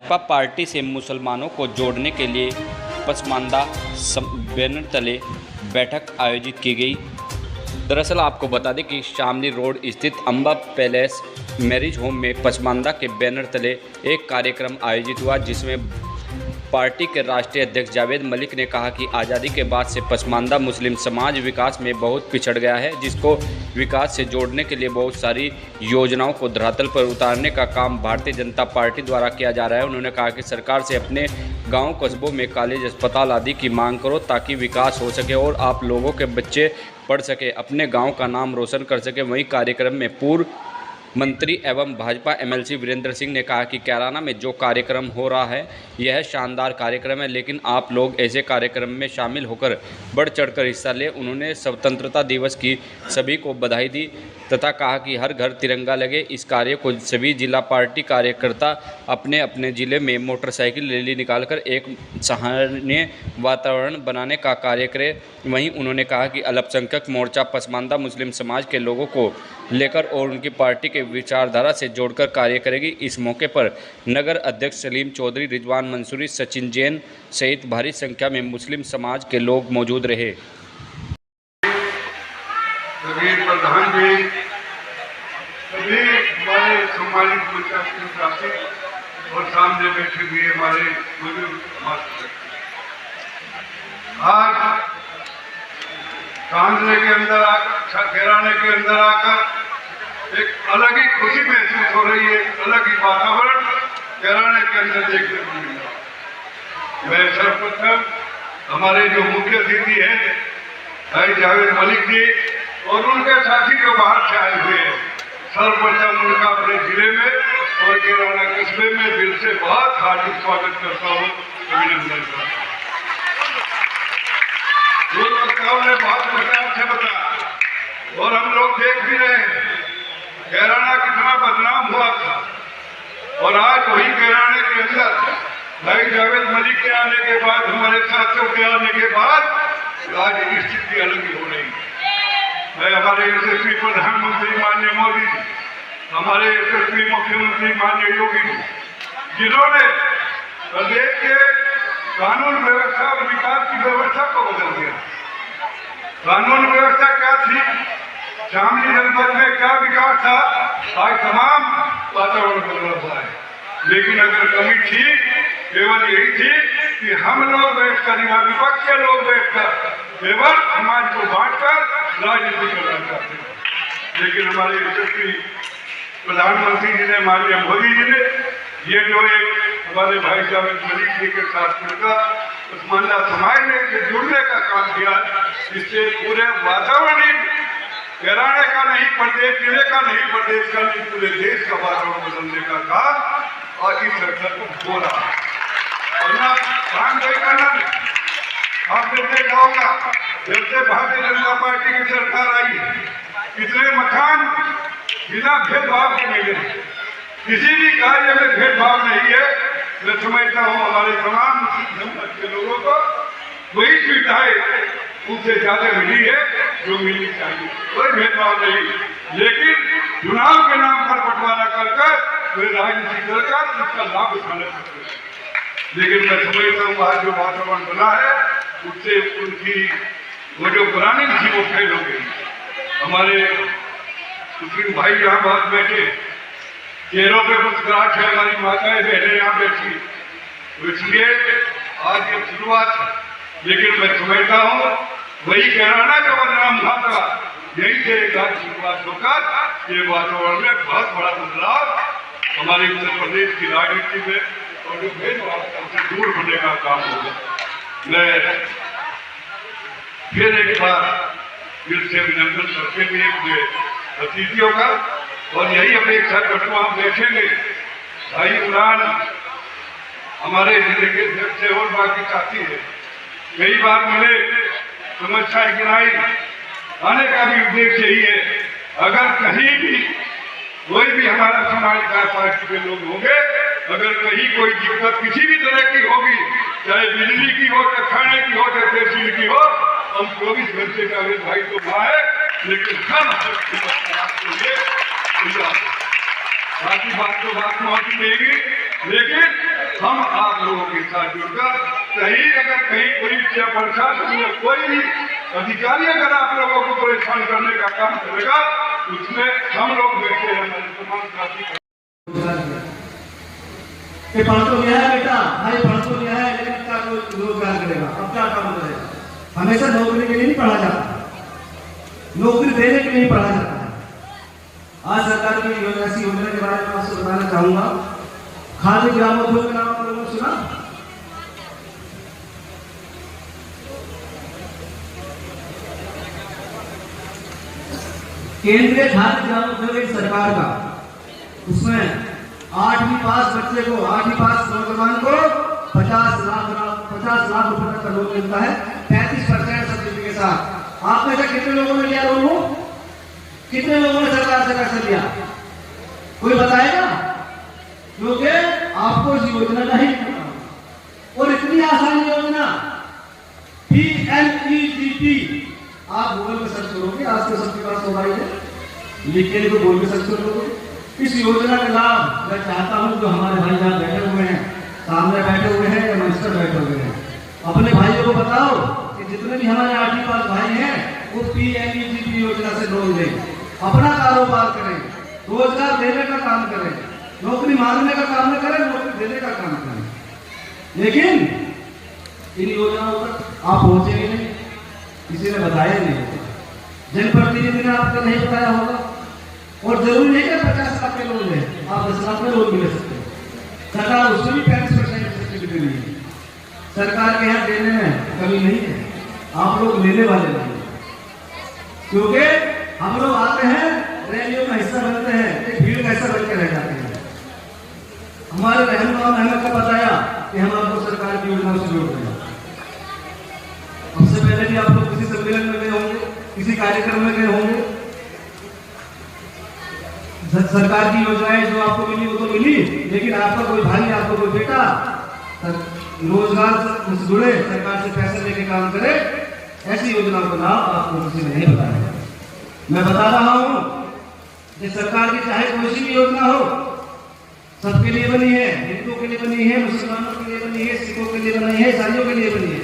Bhajpa party से मुसलमानों को जोड़ने के लिए पसमानदा बैनर तले बैठक आयोजित की गई। दरअसल आपको बता दें कि शामली रोड स्थित अम्बा पैलेस मैरिज होम में पसमानदा के बैनर तले एक कार्यक्रम आयोजित हुआ, जिसमें पार्टी के राष्ट्रीय अध्यक्ष जावेद मलिक ने कहा कि आज़ादी के बाद से पसमानदा मुस्लिम समाज विकास में बहुत पिछड़ गया है, जिसको विकास से जोड़ने के लिए बहुत सारी योजनाओं को धरातल पर उतारने का काम भारतीय जनता पार्टी द्वारा किया जा रहा है। उन्होंने कहा कि सरकार से अपने गांव कस्बों में कॉलेज, अस्पताल आदि की मांग करो ताकि विकास हो सके और आप लोगों के बच्चे पढ़ सके, अपने गाँव का नाम रोशन कर सके। वहीं कार्यक्रम में पूर्व मंत्री एवं भाजपा एमएलसी वीरेंद्र सिंह ने कहा कि कैराना में जो कार्यक्रम हो रहा है यह शानदार कार्यक्रम है, लेकिन आप लोग ऐसे कार्यक्रम में शामिल होकर बढ़ चढ़कर हिस्सा लें। उन्होंने स्वतंत्रता दिवस की सभी को बधाई दी तथा कहा कि हर घर तिरंगा लगे। इस कार्य को सभी जिला पार्टी कार्यकर्ता अपने अपने जिले में मोटरसाइकिल रैली निकालकर एक सराहनीय वातावरण बनाने का कार्य करें। वहीं उन्होंने कहा कि अल्पसंख्यक मोर्चा पसमानदा मुस्लिम समाज के लोगों को लेकर और उनकी पार्टी के विचारधारा से जोड़कर कार्य करेगी। इस मौके पर नगर अध्यक्ष सलीम चौधरी, रिजवान मंसूरी, सचिन जैन सहित भारी संख्या में मुस्लिम समाज के लोग मौजूद रहे। प्रधान जी, सभी हमारे सामाजिक मोर्चा के साथी और सामने बैठे हुए हमारे बुजुर्ग, आज कांगड़े के अंदर आकर, कैराने के अंदर आकर एक अलग ही खुशी महसूस हो रही है, एक अलग ही वातावरण कैराने के अंदर देखने को मिल रहा है। मैं सर्वप्रथम हमारे जो मुख्य अतिथि है भाई जावेद मलिक जी और उनके साथी जो बाहर से आए हुए हैं, सर्वप्रथम उनका अपने जिले में और कैराना कस्बे में दिल से बहुत हार्दिक स्वागत करता हूँ, अभिनंदन करता हूँ। वक्ताओं ने बहुत विस्तार से बताया और हम लोग देख भी रहे हैं कैराना कितना बदनाम हुआ था, और आज वही कैराने के अंदर भाई जावेद मलिक के आने के बाद, हमारे साथियों के आने के बाद आज स्थिति अलग ही हो रही है। मैं हमारे यशस्वी प्रधानमंत्री माननीय मोदी जी, हमारे यशस्वी मुख्यमंत्री माननीय योगी जी, जिन्होंने प्रदेश के कानून व्यवस्था और विकास की व्यवस्था को बदल दिया। कानून व्यवस्था क्या थी, शामली जनपद में क्या विकास था, आज तमाम वातावरण बदल हुआ है। लेकिन अगर कमी थी केवल यही थी कि हम लोग बैठकर या विपक्ष के लोग बैठकर केवल समाज को बांटकर राजनीति करना चाहते हैं। लेकिन हमारे यशस्वी प्रधानमंत्री जी ने, माननीय मोदी जी ने ये जो एक हमारे भाई जावेद मलिक जी के साथ मिलकर पसमानदा समाज ने जुड़ने का काम किया, इससे पूरे वातावरण ही कैराने का नहीं, प्रदेश जिले का नहीं, प्रदेश का नहीं, पूरे देश का वातावरण बदलने का काम और इस सरकार को हो रहा है। और काम कोई करना नहीं। आपने देखा होगा जब से भारतीय जनता पार्टी की सरकार आई है, कितने मकान बिना भेदभाव के मिले, किसी भी कार्य में भेदभाव नहीं है। मैं समझता हूँ हमारे तमाम समाज के लोगों को वही सुविधाएं उनसे ज्यादा मिली है जो मिलनी चाहिए, कोई भेदभाव नहीं। लेकिन चुनाव के नाम पर बंटवारा कर वे राजनीति कर उसका लाभ उठाना चाहते हैं। लेकिन मैं समझता हूँ आज जो वातावरण बना है उससे उनकी वो जो पुरानी थी वो फेल हो गई। हमारे मुस्लिम भाई यहाँ बात बैठे, चेहरों पे मुस्कुराहट है, हमारी माताएं बहनें यहाँ बैठी, तो इसलिए आज ये शुरुआत है। लेकिन मैं समझता हूँ वही कैराना का बदनाम हुआ था, यही से एक आज शुरुआत होकर ये वातावरण में बहुत बड़ा बदलाव हमारे उत्तर प्रदेश की राजनीति में और जो भेदभाव से दूर होने का काम होगा। मैं फिर एक बार दिल से अभिनंदन करते हुए पूरे अतिथियों का, और यही अपेक्षा करते हुए हम देखेंगे भाई उड़ान हमारे जिले के अध्यक्ष से और बाकी साथी है, कई बार मिले, समस्याएं गिनाई, आने का भी उद्देश्य यही है। अगर कहीं भी कोई भी हमारा समाज का पार्टी के लोग होंगे, अगर कहीं कोई दिक्कत किसी भी तरह की होगी, चाहे बिजली की हो, चाहे खाने की हो, चाहे तहसील की हो, हम 24 घंटे का भाई तो वहाँ है, लेकिन हर बाकी बात तो बात पहुंच देगी। लेकिन हम आप लोगों के साथ जुड़कर कहीं अगर कहीं पुलिस या प्रशासन या कोई भी अधिकारी अगर आप लोगों को परेशान करने का काम करेगा, उसमें हम लोग बैठे हैं, हमारे तमाम साथी कि पढ़ तो गया है बेटा, भाई पढ़ तो गया है, लेकिन क्या रोजगार करेगा, अब क्या काम करेगा? हमेशा नौकरी के लिए नहीं पढ़ा जाता, नौकरी देने के लिए ही पढ़ा जाता है। आज सरकार की ऐसी योजना के बारे में आपसे बताना चाहूंगा। खादी ग्रामोद्योग के नाम आप लोगों ने सुना? केंद्रीय खादी ग्रामोद्योग एक सरकार का, उसमें 8वीं पास बच्चे को, 8वीं पास नौजवान को 50 लाख रुपए तक का लोन मिलता है 35% सब्सिडी के साथ। आप में से कितने लोगों ने लिया लोन? कितने लोगों ने सरकार से पैसा लिया? कोई बताएगा? क्योंकि आपको इस योजना का ही और इतनी आसान योजना PMEGP, आप गूगल में सर्च करोगे, आज तो सबके पास मोबाइल है, लिख के तो बोल के सर्च करोगे। इस योजना का लाभ मैं चाहता हूं जो हमारे भाई यहाँ बैठे हुए हैं, सामने बैठे हुए हैं या मंच पर बैठे हुए हैं, अपने भाइयों को बताओ कि जितने भी हमारे 8वीं पास भाई हैं वो PMEGP योजना से लोन लें, अपना कारोबार करें, रोजगार देने का काम करें, नौकरी मांगने का काम न करें, नौकरी देने का काम करें। लेकिन इन योजनाओं तक आप पहुंचेंगे नहीं, किसी ने बताया नहीं, जनप्रतिनिधि ने आपको नहीं बताया होगा। और जरूरी नहीं कि 50 लाख के लोन ले, आप 10 लाख में लोन भी ले सकते हैं। सरकार उसमें भी 35% सब्सिडी दे रही है। सरकार के यहाँ देने में कमी नहीं है, आप लोग लेने वाले नहीं, क्योंकि हम लोग आते हैं, रैलियों का हिस्सा बनते हैं, एक भीड़ का हिस्सा बनकर रह जाते हैं। हमारे रहनुमा मेहनत का बताया कि हम आपको सरकार की योजनाओं से जोड़ रहे हैं। हमसे पहले भी आप लोग किसी सम्मेलन में गए होंगे, किसी कार्यक्रम में गए होंगे। सरकार की योजनाएं जो आपको मिली वो तो मिली, लेकिन आपका कोई भाई, आपका कोई बेटा रोजगार से जुड़े, सरकार से पैसे लेके काम करे, ऐसी योजनाओं का नाम आपको किसी ने नहीं बताया। मैं बता रहा हूं कि सरकार की चाहे कोई सी भी योजना हो, सबके लिए बनी है, हिंदुओं के लिए बनी है, मुसलमानों के लिए बनी है, सिखों के लिए बनी है, ईसाइयों के लिए बनी है।